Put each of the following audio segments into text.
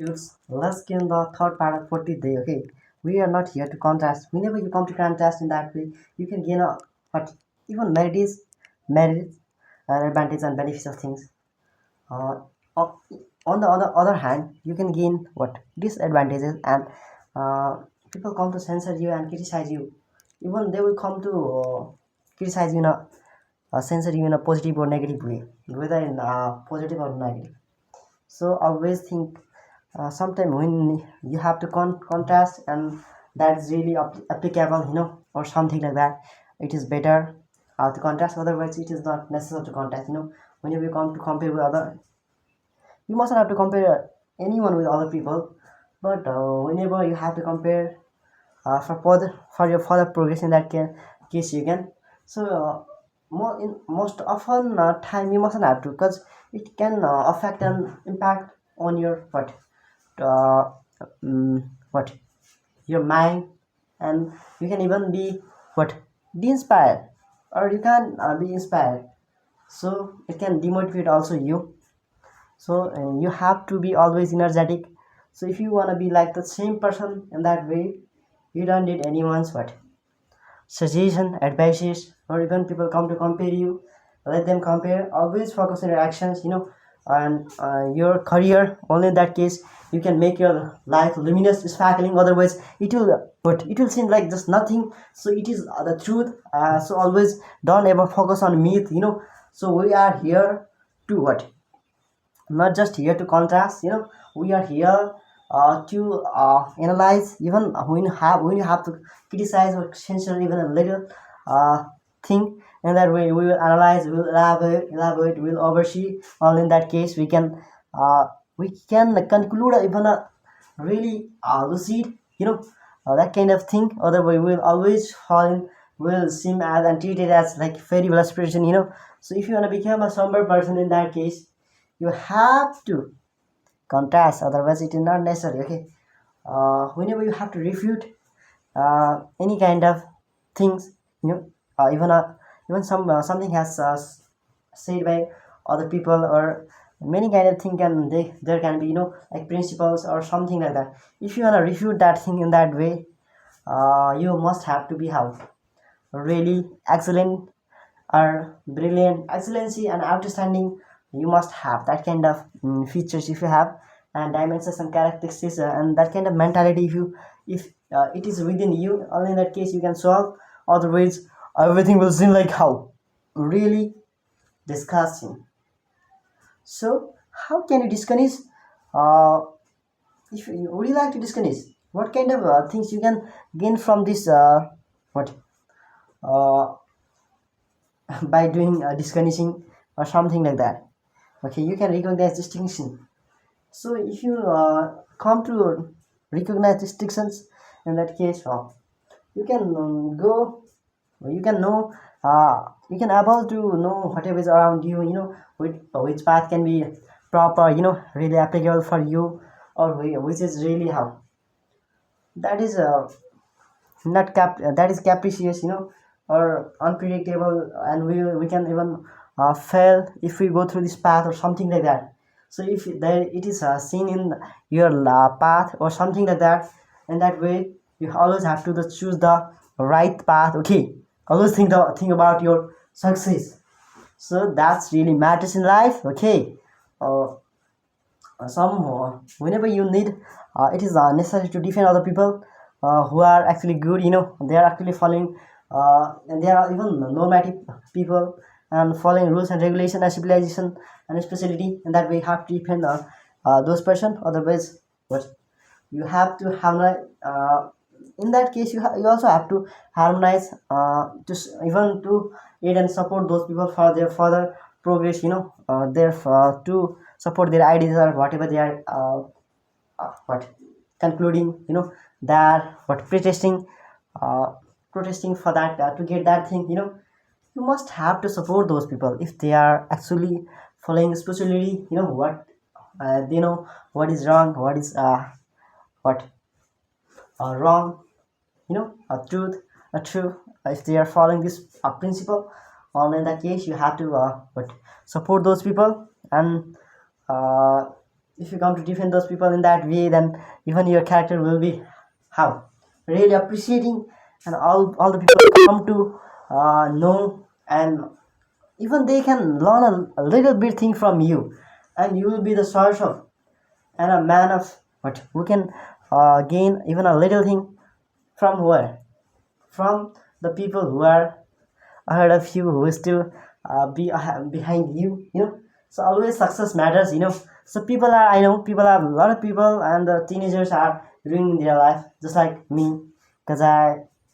Dudes, let's get in the third part of 40th day, okay? We are not here to contest. Whenever you come to contest in that way, you can gain a what even merits, advantage and beneficial things. Uh, o- on the other hand, you can gain what disadvantages and uh, people come to censor you and criticize you. Even they will come to criticize you in a censor you in a positive or negative way, whether in positive or negative. So always think sometime when you have to contrast and that's really applicable, or something like that, it is better to contrast. Otherwise it is not necessary to contrast. Whenever you come to compare with other, you mustn't have to compare anyone with other people, but whenever you have to compare for your further progress in that case you can. So more in most often time you mustn't have to, because it can affect and impact on your uh, what your mind, and you can even be what de-inspired, or you can be inspired, so it can demotivate also you. So you have to be always energetic. So if you want to be like the same person in that way, you don't need anyone's suggestion, advices, or even people come to compare you. Let them compare. Always focus on your actions, and your career. Only in that case you can make your life luminous, sparkling. Otherwise, it will seem like just nothing. So it is the truth. So always don't ever focus on myth. So we are here to not just here to contrast. We are here to analyze. Even when you have to criticize or censor even a little thing, in that way we will analyze, we will elaborate, we will oversee. Only in that case uh, we can conclude even a really lucid, that kind of thing. Otherwise we will always fall in, will seem as and treated as like fairy tale aspiration. So if you want to become a somber person in that case, you have to contrast. Otherwise it is not necessary, okay? Whenever you have to refute any kind of things, even something has said by other people, or many kind of thing can they there can be, like principles or something like that. If you want to refute that thing in that way, you must have to be how really excellent are brilliant, excellency and outstanding. You must have that kind of features. If you have and dimensions and characteristics and that kind of mentality, if it is within you, only in that case you can solve. Otherwise everything will seem like how really disgusting. So how can you discuss, uh, if you would you like to discuss what kind of things you can gain from this what uh, by doing disconnection or something like that. Okay, you can recognize distinction. So if you come to recognize distinctions, in that case you can go, you can know, you can able to know whatever is around you, which path can be proper, really applicable for you, or which is really how that is not that is capricious, or unpredictable, and we can even fail if we go through this path or something like that. So if there it is seen in your path or something like that, in that way you always have to choose the right path, okay? Always think about your success. So that's really matters in life, okay? uh, some whenever you need, it is necessary to defend other people who are actually good, they are actually following, and there are even normative people and following rules and regulation and civilization and specialty, and that we have to defend those person. Otherwise what you have to harmonize, in that case you also have to harmonize, even to aid and support those people for their further progress, their to support their ideas or whatever they are what concluding, that what uh, protesting for that, to get that thing, you must have to support those people if they are actually following spirituality, what they know what is wrong, what is what wrong, a truth, a true. If they are following this principle, all in that case you have to support those people. And uh, if you come to defend those people in that way, then even your character will be how really appreciating, and all the people come to know, and even they can learn a little bit thing from you, and you will be the source of and a man of what who can gain even a little thing from where, from the people who are ahead of you, who is still behind you, so always success matters, so people are, I know people are, a lot of people and the teenagers are doing their life just like me, because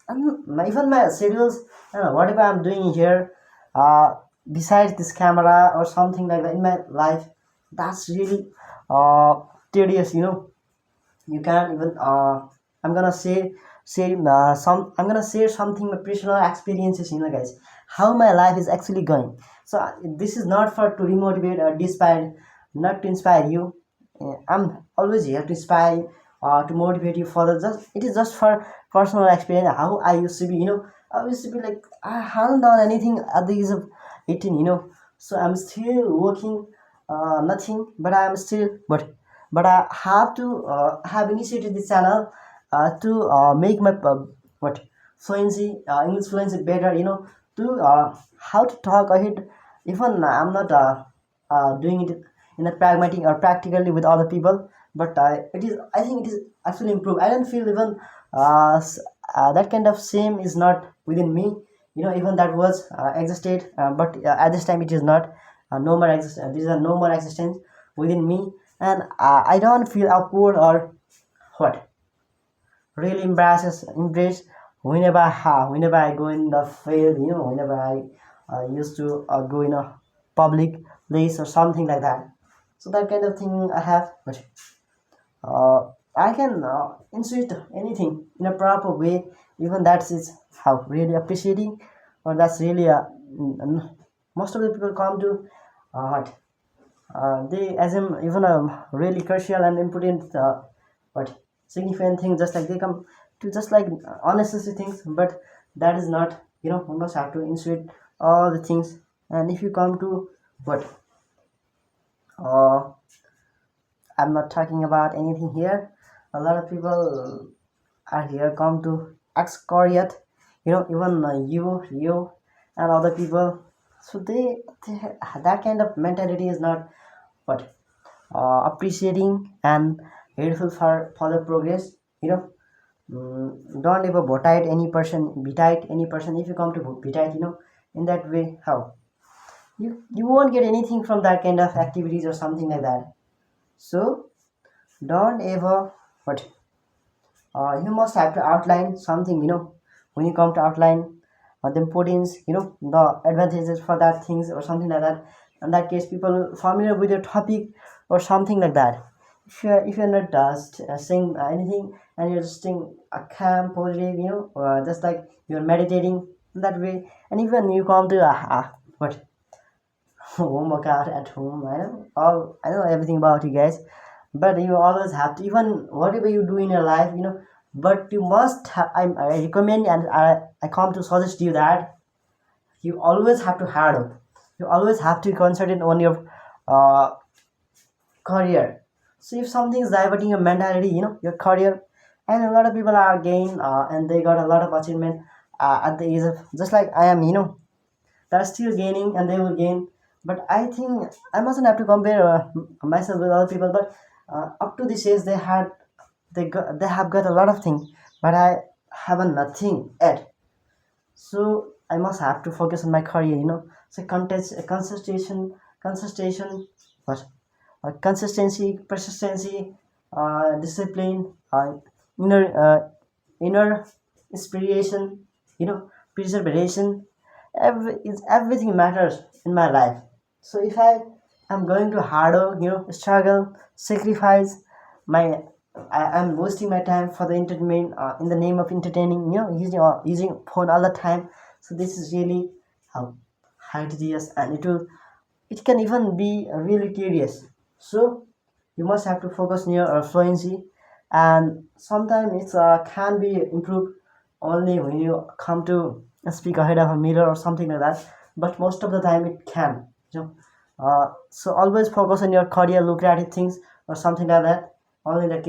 even my schedules, I don't know, whatever I'm doing here, uh, besides this camera or something like that in my life, that's really uh, tedious, you can't even I'm gonna say I'm gonna share something, my personal experiences, guys, how my life is actually going. So this is not for to remotivate or inspire, not to inspire you. I'm always here to inspire, to motivate you further. Just it is just for personal experience, how I used to be, I used to be like I haven't done anything at the age of 18, so I'm still working, nothing, but I'm still, but I have to have initiated this channel to make my what fluency, English fluency better. To how to talk ahead. Even I'm not doing it in a pragmatic or practically with other people, but it is. I think it is actually improved. I don't feel even that kind of shame is not within me. Even that was existed, but at this time it is not. No more exist. There is a no more existence within me, and I don't feel awkward or what really embrace whenever I go in the field, whenever I used to go in a public place or something like that. So that kind of thing I have, but I can insert anything in a proper way. Even that is how really appreciating, or that's really most of the people come to what they assume even a really crucial and important but significant thing, just like they come to just like unnecessary things, but that is not, we must have to insert all the things. And if you come to what uh, I'm not talking about anything here, a lot of people are here come to excoriate, even you and other people. So they that kind of mentality is not what appreciating and helpful for the progress, don't ever betite any person. If you come to betite, in that way, how you won't get anything from that kind of activities or something like that. So don't ever what you must have to outline something, when you come to outline the importance, the advantages for that things or something like that. In that case, people familiar with your topic or something like that. If you're not saying anything, and you're just saying a calm positive, just like you're meditating in that way. And even you come to what home workout at home, I know everything about you guys, but you always have to, even whatever you do in your life, but you must have, I recommend, and I come to suggest you that you always have to hard work. You always have to concentrate on your uh, career. So if something is diverting your mentality, your career, and a lot of people are gain, and they got a lot of achievement at the age of just like I am, they're still gaining and they will gain. But I think I mustn't have to compare myself with other people, but up to this age they have got a lot of things, but I haven't nothing yet. So I must have to focus on my career, so contest concentration what consistency, persistency, discipline, inner inner inspiration, preservation. Everything matters in my life. So if I am going to hard work, struggle, sacrifice my, I'm wasting my time for the entertainment, in the name of entertaining, using phone all the time. So this is really how hard it is, and it can even be really tedious. So you must have to focus on your fluency, and sometimes it can be improved only when you come to speak ahead of a mirror or something like that. But most of the time it can, so always focus on your career lucrative things, or something like that. Only in that case